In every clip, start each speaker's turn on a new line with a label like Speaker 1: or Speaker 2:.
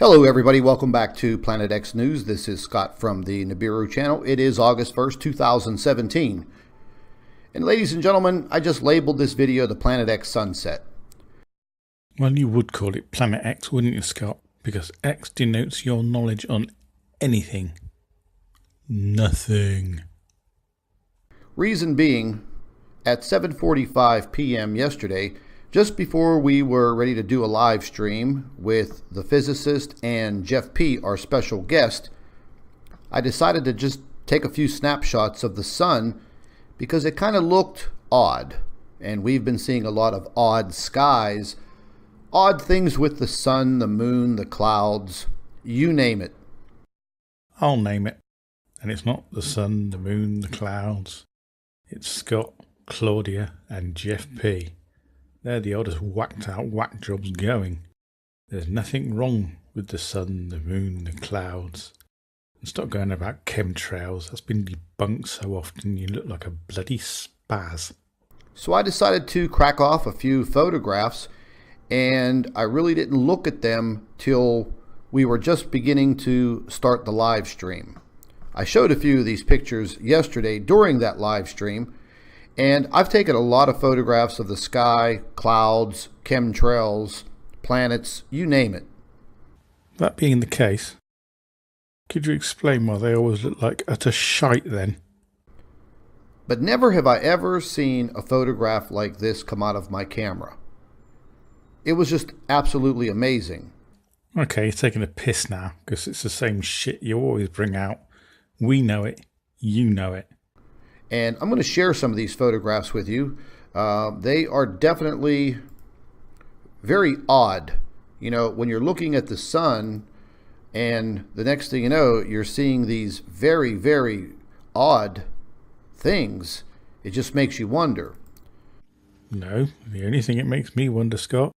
Speaker 1: Hello everybody, welcome back to Planet X News. This is Scott from the Nibiru channel. It is August 1st, 2017. And ladies and gentlemen, I just labeled this video the Planet X Sunset.
Speaker 2: Well, you would call it Planet X, wouldn't you, Scott? Because X denotes your knowledge on anything. Nothing.
Speaker 1: Reason being, at 7:45 p.m. yesterday, just before we were ready to do a live stream with the physicist and Jeff P., our special guest, I decided to just take a few snapshots of the sun because it kind of looked odd. And we've been seeing a lot of odd skies, odd things with the sun, the moon, the clouds, you name it.
Speaker 2: I'll name it. And it's not the sun, the moon, the clouds. It's Scott, Claudia and Jeff P. They're the oddest whacked out whack jobs going. There's nothing wrong with the sun, the moon, the clouds. And stop going about chemtrails. That's been debunked so often you look like a bloody spaz.
Speaker 1: So I decided to crack off a few photographs, and I really didn't look at them till we were just beginning to start the live stream. I showed a few of these pictures yesterday during that live stream, and I've taken a lot of photographs of the sky, clouds, chemtrails, planets, you name it.
Speaker 2: That being the case, could you explain why they always look like utter shite then?
Speaker 1: But never have I ever seen a photograph like this come out of my camera. It was just absolutely amazing.
Speaker 2: Okay, you're taking a piss now, because it's the same shit you always bring out. We know it, you know it.
Speaker 1: And I'm going to share some of these photographs with you. They are definitely very odd. You know, when you're looking at the sun and the next thing you know, you're seeing these very, very odd things. It just makes you wonder.
Speaker 2: No, the only thing it makes me wonder, Scott,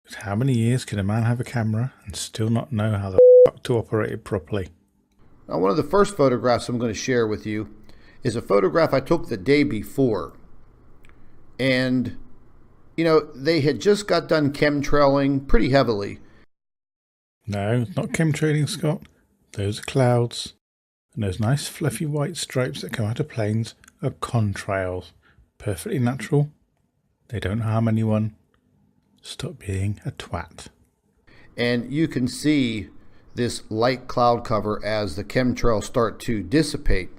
Speaker 2: is how many years can a man have a camera and still not know how the fuck to operate it properly?
Speaker 1: Now, one of the first photographs I'm going to share with you is a photograph I took the day before. And, you know, they had just got done chemtrailing pretty heavily.
Speaker 2: No, not chemtrailing, Scott. Those are clouds. And those nice fluffy white stripes that come out of planes are contrails. Perfectly natural. They don't harm anyone. Stop being a twat.
Speaker 1: And you can see this light cloud cover as the chemtrails start to dissipate.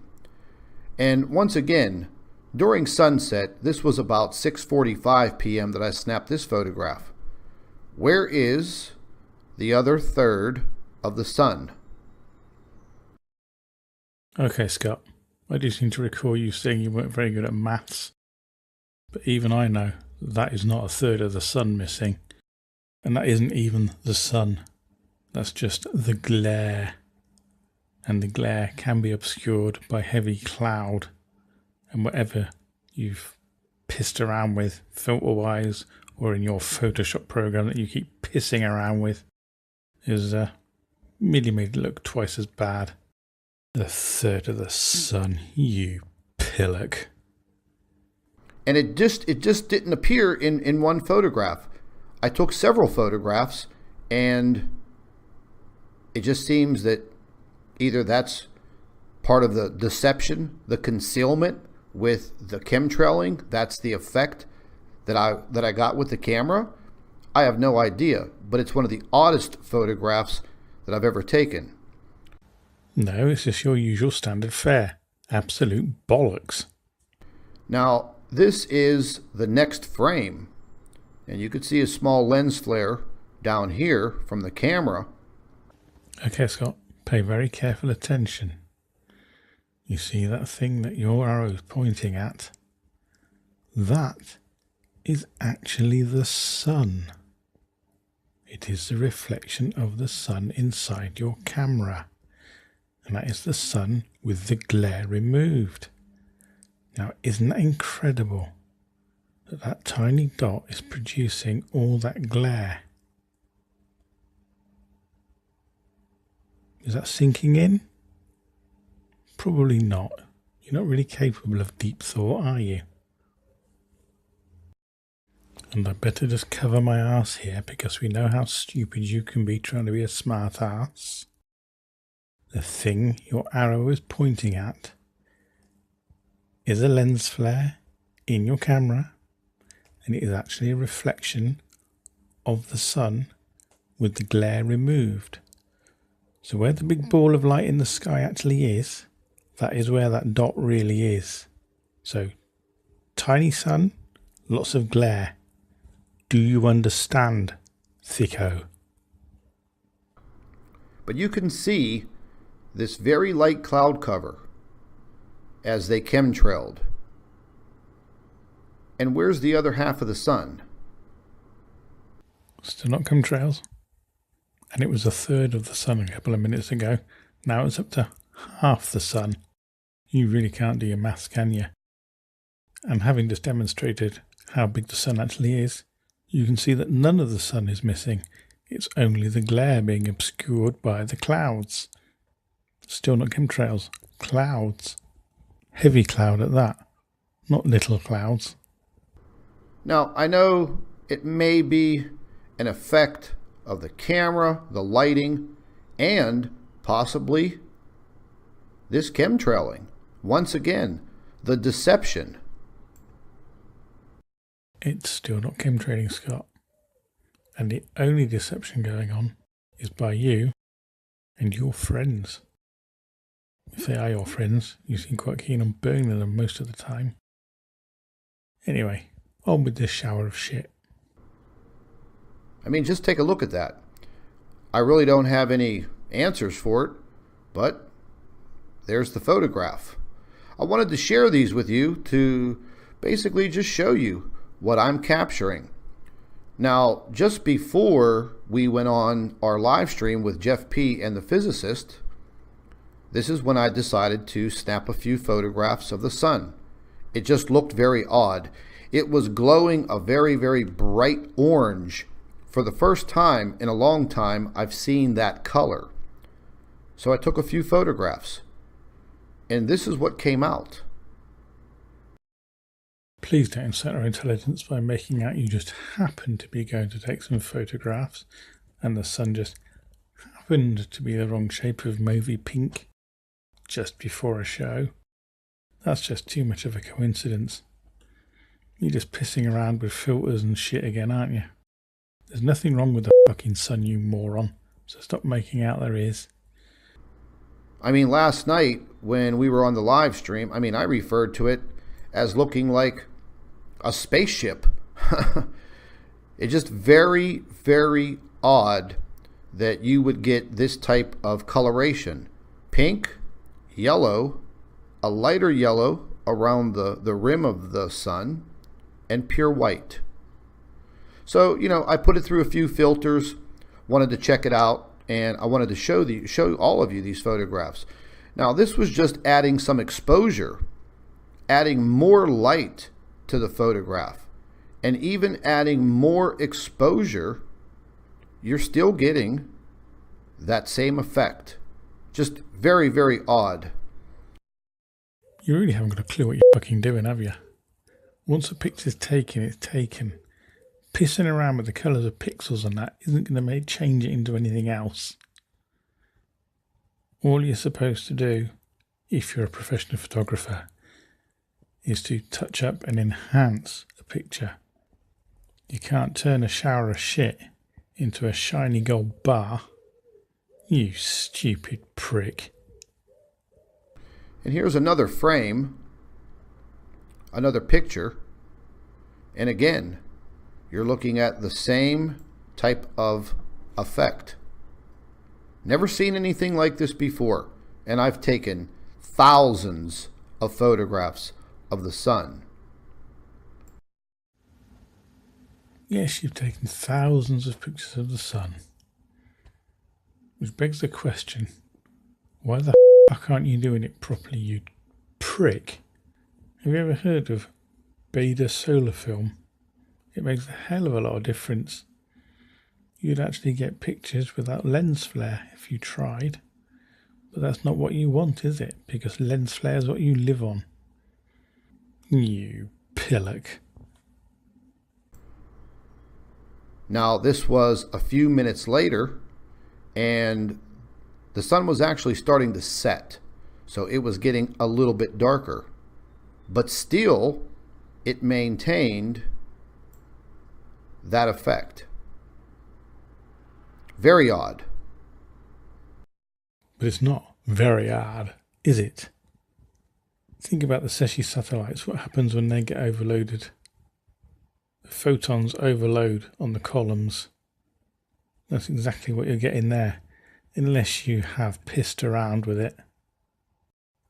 Speaker 1: And once again, during sunset, this was about 6:45 p.m. that I snapped this photograph. Where is the other third of the sun?
Speaker 2: Okay, Scott. I do seem to recall you saying you weren't very good at maths. But even I know that is not a third of the sun missing. And that isn't even the sun. That's just the glare. And the glare can be obscured by heavy cloud. And whatever you've pissed around with filter-wise or in your Photoshop program that you keep pissing around with is merely made it look twice as bad. The third of the sun, you pillock.
Speaker 1: And it just didn't appear in one photograph. I took several photographs, and it just seems that either that's part of the deception, the concealment with the chemtrailing. That's the effect that I got with the camera. I have no idea, but it's one of the oddest photographs that I've ever taken.
Speaker 2: No, it's just your usual standard fare. Absolute bollocks.
Speaker 1: Now, this is the next frame, and you could see a small lens flare down here from the camera.
Speaker 2: Okay, Scott. Pay very careful attention. You see that thing that your arrow is pointing at? That is actually the sun. It is the reflection of the sun inside your camera. And that is the sun with the glare removed. Now, isn't that incredible that that tiny dot is producing all that glare? Is that sinking in? Probably not. You're not really capable of deep thought, are you? And I better just cover my ass here because we know how stupid you can be trying to be a smart ass. The thing your arrow is pointing at is a lens flare in your camera, and it is actually a reflection of the sun with the glare removed. So where the big ball of light in the sky actually is, that is where that dot really is. So tiny sun, lots of glare. Do you understand, thicko?
Speaker 1: But you can see this very light cloud cover as they chemtrailed. And where's the other half of the sun?
Speaker 2: Still not chemtrails. And it was a third of the sun a couple of minutes ago. Now it's up to half the sun. You really can't do your maths, can you? And having just demonstrated how big the sun actually is, you can see that none of the sun is missing. It's only the glare being obscured by the clouds. Still not chemtrails. Clouds. Heavy cloud at that. Not little clouds.
Speaker 1: Now, I know it may be an effect of the camera, the lighting, and possibly this chemtrailing. Once again, the deception.
Speaker 2: It's still not chemtrailing, Scott. And the only deception going on is by you and your friends. If they are your friends, you seem quite keen on burning them most of the time. Anyway, on with this shower of shit.
Speaker 1: I mean, just take a look at that. I really don't have any answers for it, but there's the photograph. I wanted to share these with you to basically just show you what I'm capturing. Now, just before we went on our live stream with Jeff P. and the physicist, this is when I decided to snap a few photographs of the sun. It just looked very odd. It was glowing a very, very bright orange. For the first time in a long time, I've seen that color. So I took a few photographs, and this is what came out.
Speaker 2: Please don't insult our intelligence by making out you just happened to be going to take some photographs and the sun just happened to be the wrong shape of mauvey pink just before a show. That's just too much of a coincidence. You're just pissing around with filters and shit again, aren't you? There's nothing wrong with the fucking sun, you moron. So stop making out there is.
Speaker 1: I mean, last night when we were on the live stream, I referred to it as looking like a spaceship. It's just very, very odd that you would get this type of coloration. Pink, yellow, a lighter yellow around the rim of the sun, and pure white. So, I put it through a few filters, wanted to check it out, and I wanted to show all of you these photographs. Now, this was just adding some exposure, adding more light to the photograph, and even adding more exposure, you're still getting that same effect. Just very, very odd.
Speaker 2: You really haven't got a clue what you're fucking doing, have you? Once a picture's taken, it's taken. Pissing around with the colours of pixels and that isn't going to change it into anything else. All you're supposed to do, if you're a professional photographer, is to touch up and enhance a picture. You can't turn a shower of shit into a shiny gold bar. You stupid prick.
Speaker 1: And here's another frame, another picture, and again, you're looking at the same type of effect. Never seen anything like this before, and I've taken thousands of photographs of the sun.
Speaker 2: Yes, you've taken thousands of pictures of the sun. Which begs the question, why the fuck aren't you doing it properly, you prick? Have you ever heard of beta solar film? It makes a hell of a lot of difference. You'd actually get pictures without lens flare if you tried. But that's not what you want, is it? Because lens flare is what you live on. You pillock.
Speaker 1: Now, this was a few minutes later, and the sun was actually starting to set, so it was getting a little bit darker. But still, it maintained that effect. Very odd.
Speaker 2: But it's not very odd, is it? Think about the SETI satellites. What happens when they get overloaded? The photons overload on the columns. That's exactly what you're getting there, unless you have pissed around with it.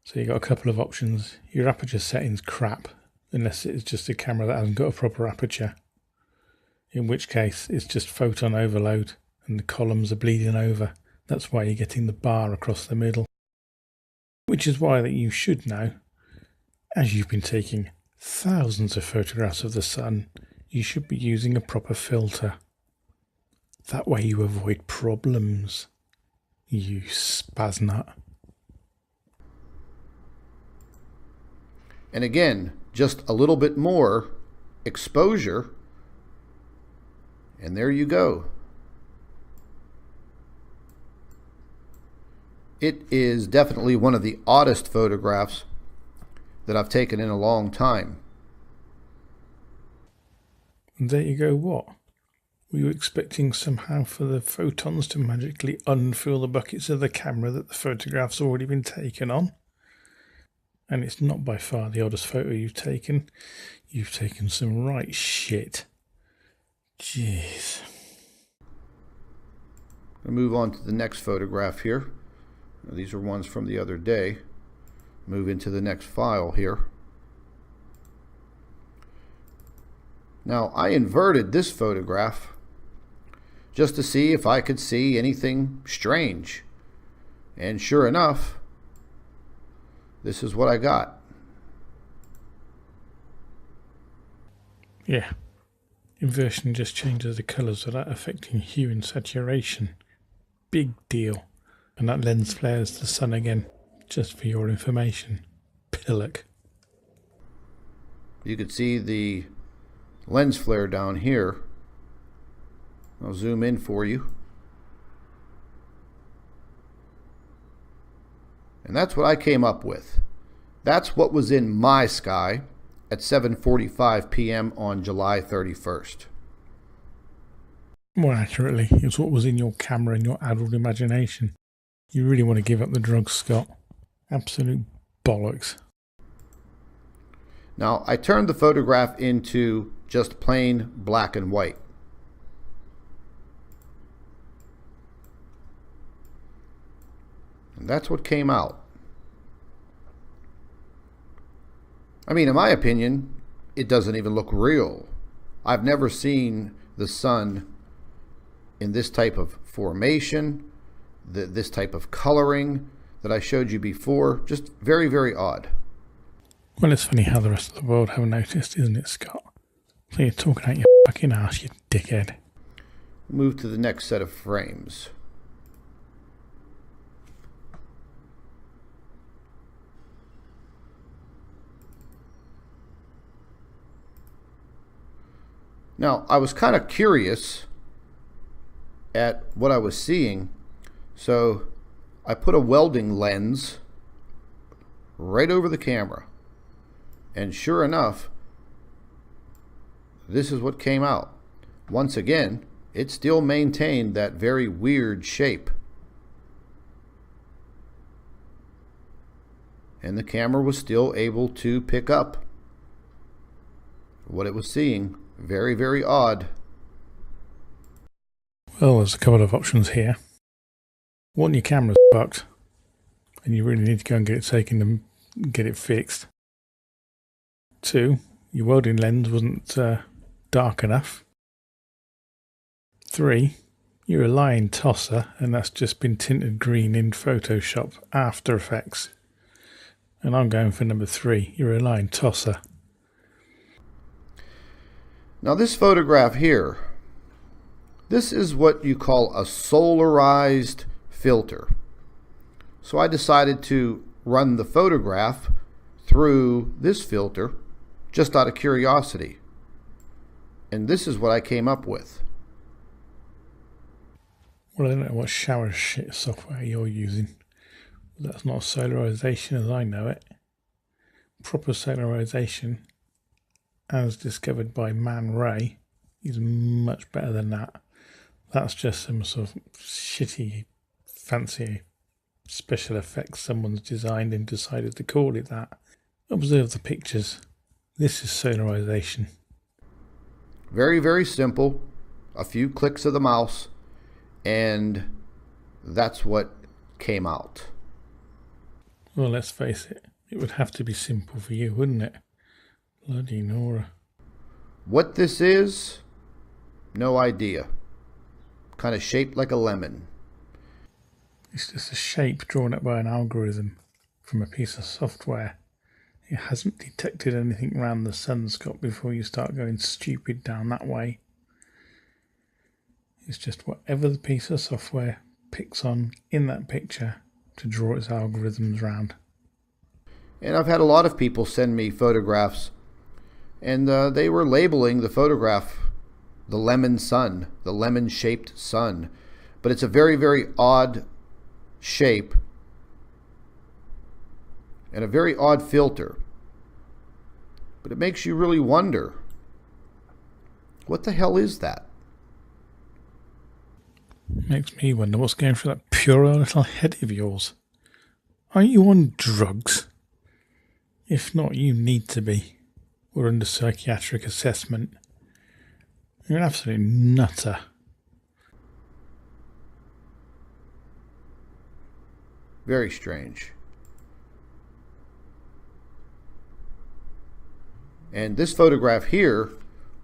Speaker 2: So you've got a couple of options. Your aperture setting's crap, unless it's just a camera that hasn't got a proper aperture. In which case, it's just photon overload and the columns are bleeding over. That's why you're getting the bar across the middle. Which is why that you should know, as you've been taking thousands of photographs of the sun, you should be using a proper filter. That way you avoid problems, you spaznut.
Speaker 1: And again, just a little bit more exposure, and there you go. It is definitely one of the oddest photographs that I've taken in a long time.
Speaker 2: And there you go, what? Were you expecting somehow for the photons to magically unfill the buckets of the camera that the photograph's already been taken on? And it's not by far the oddest photo you've taken. You've taken some right shit. Jeez.
Speaker 1: I'll move on to the next photograph here. These are ones from the other day. Move into the next file here. Now, I inverted this photograph just to see if I could see anything strange. And sure enough, this is what I got.
Speaker 2: Yeah. Inversion just changes the colours without affecting hue and saturation. Big deal. And that lens flares the sun again, just for your information. Pillock.
Speaker 1: You could see the lens flare down here. I'll zoom in for you. And that's what I came up with. That's what was in my sky at 7:45 p.m. on July 31st.
Speaker 2: More accurately, it's what was in your camera and your adult imagination. You really want to give up the drugs, Scott. Absolute bollocks.
Speaker 1: Now, I turned the photograph into just plain black and white. And that's what came out. I mean, in my opinion, it doesn't even look real. I've never seen the sun in this type of formation, this type of coloring that I showed you before. Just very, very odd.
Speaker 2: Well, it's funny how the rest of the world haven't noticed, isn't it, Scott? So you're talking out your fucking ass, you dickhead.
Speaker 1: Move to the next set of frames. Now, I was kind of curious at what I was seeing, so I put a welding lens right over the camera. And sure enough, this is what came out. Once again, it still maintained that very weird shape. And the camera was still able to pick up what it was seeing. Very, very odd.
Speaker 2: Well, there's a couple of options here. One, your camera's fucked, and you really need to go and get it taken and get it fixed. Two, your welding lens wasn't dark enough. Three, you're a lying tosser, and that's just been tinted green in Photoshop After Effects. And I'm going for number three, you're a lying tosser.
Speaker 1: Now this photograph here, this is what you call a solarized filter. So I decided to run the photograph through this filter just out of curiosity. And this is what I came up with.
Speaker 2: Well, I don't know what shower shit software you're using. That's not solarization as I know it. Proper solarization, as discovered by Man Ray, is much better than that. That's just some sort of shitty, fancy special effects someone's designed and decided to call it that. Observe the pictures. This is solarization.
Speaker 1: Very, very simple. A few clicks of the mouse, and that's what came out.
Speaker 2: Well, let's face it. It would have to be simple for you, wouldn't it? Bloody Nora.
Speaker 1: What this is, no idea. Kind of shaped like a lemon.
Speaker 2: It's just a shape drawn up by an algorithm from a piece of software. It hasn't detected anything around the sun, Scott, before you start going stupid down that way. It's just whatever the piece of software picks on in that picture to draw its algorithms round.
Speaker 1: And I've had a lot of people send me photographs, and they were labeling the photograph the lemon sun, the lemon-shaped sun. But it's a very, very odd shape and a very odd filter. But it makes you really wonder, what the hell is that?
Speaker 2: Makes me wonder what's going through that puerile little head of yours. Aren't you on drugs? If not, you need to be. We're under psychiatric assessment. You're an absolute nutter.
Speaker 1: Very strange. And this photograph here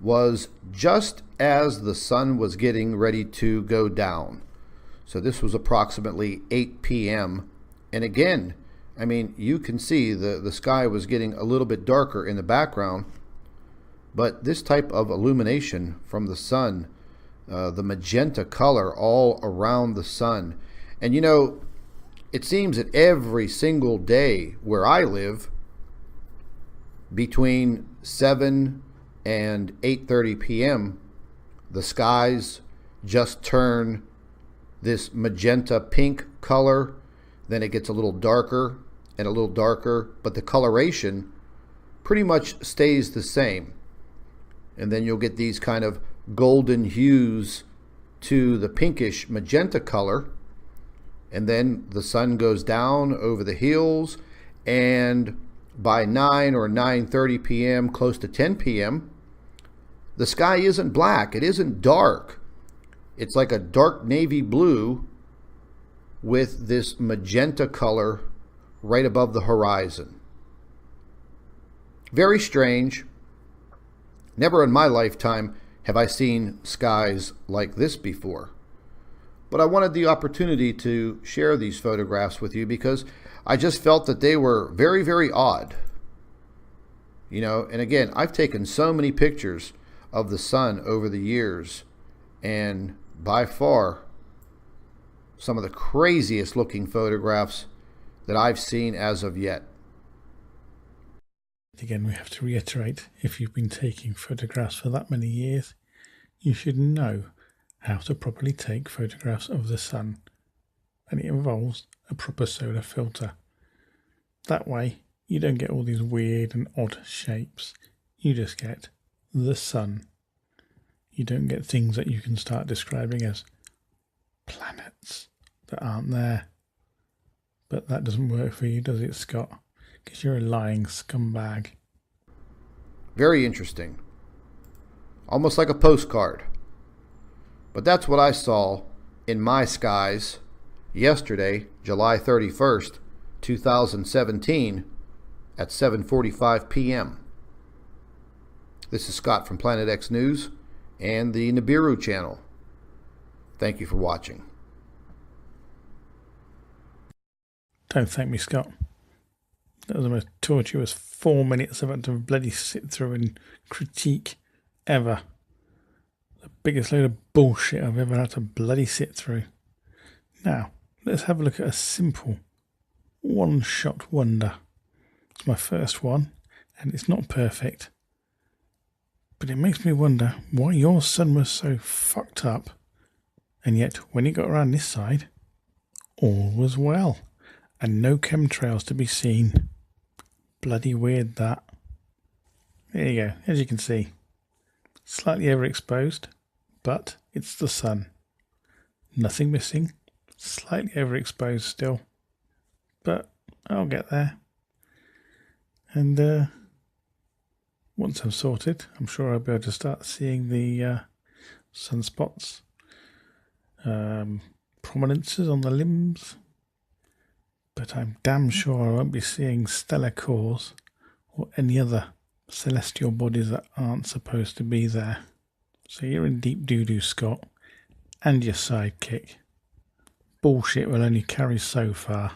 Speaker 1: was just as the sun was getting ready to go down. So this was approximately 8 p.m. And again, I mean, you can see the sky was getting a little bit darker in the background, but this type of illumination from the sun, the magenta color all around the sun. And you know, it seems that every single day where I live, between 7 and 8:30 p.m., the skies just turn this magenta pink color. Then it gets a little darker and a little darker, but the coloration pretty much stays the same. And then you'll get these kind of golden hues to the pinkish magenta color. And then the sun goes down over the hills, and by 9 or 9:30 p.m., close to 10 p.m., the sky isn't black. It isn't dark. It's like a dark navy blue with this magenta color right above the horizon. Very strange. Never in my lifetime have I seen skies like this before. But I wanted the opportunity to share these photographs with you because I just felt that they were very, very odd. You know, and again, I've taken so many pictures of the sun over the years, and by far some of the craziest looking photographs that I've seen as of yet.
Speaker 2: Again, we have to reiterate, if you've been taking photographs for that many years, you should know how to properly take photographs of the sun, and it involves a proper solar filter. That way, you don't get all these weird and odd shapes. You just get the sun. You don't get things that you can start describing as planets that aren't there. But that doesn't work for you, does it, Scott? Because you're a lying scumbag.
Speaker 1: Very interesting. Almost like a postcard. But that's what I saw in my skies yesterday, July 31st, 2017, at 7:45 p.m. This is Scott from Planet X News and the Nibiru channel. Thank you for watching.
Speaker 2: Don't thank me, Scott. That was the most tortuous 4 minutes I've had to bloody sit through and critique ever. The biggest load of bullshit I've ever had to bloody sit through. Now, let's have a look at a simple one-shot wonder. It's my first one, and it's not perfect. But it makes me wonder why your sun was so fucked up And yet, when he got around this side, all was well, and no chemtrails to be seen. Bloody weird, that. There you go, as you can see. Slightly overexposed, but it's the sun. Nothing missing, slightly overexposed still, but I'll get there. And once I'm sorted, I'm sure I'll be able to start seeing the sunspots, prominences on the limbs, but I'm damn sure I won't be seeing stellar cores or any other celestial bodies that aren't supposed to be there. So you're in deep doo-doo, Scott, and your sidekick. Bullshit will only carry so far.